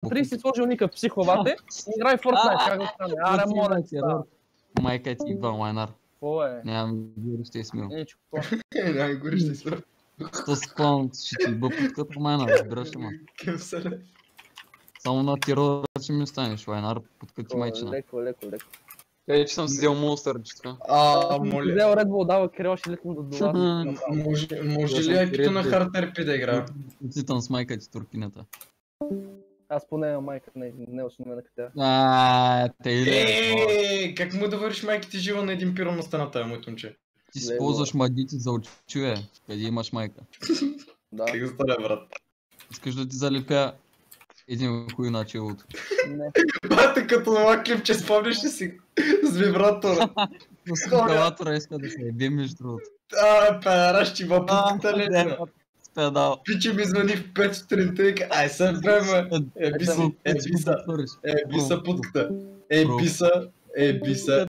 При си сложил ника психовате и играй Fortnite, как да стане? Аре, моля ти. Майка ти Иван Лайнар. Какво е? Нямам горе ще смил. Ничко. Нямам горе ще смил. Сто спълн ще ти бъпутка по майна, разбираш ли ма? Само на терора, че ми останеш, Лайнар, подкати майчина. Леко. Е, че съм си взел монстърчета. Моля. Взел Red Bull, дава Кирил, ще летим до дола. Може ли айпито на Hard RP да игра? Цитам с майка ти туркинята. Аз поне имам майка, не осъмена като тя. Те иде. Как му да вършиш майка ти жива на един пирон на стената, моето момче? Ти си ползваш мадити за очуе, къде имаш майка. Да. Как стане, брат? Искаш да ти залепя един хуй на челото. Не. Бате, като това клипче, спомняш ли си с вибратора? С инхалатора иска да се ебе между другото. Педараш, че има путката летна. С педал. Пиче ми звъни в 5 сутринта и ай се бе, еби са путката. Еби са.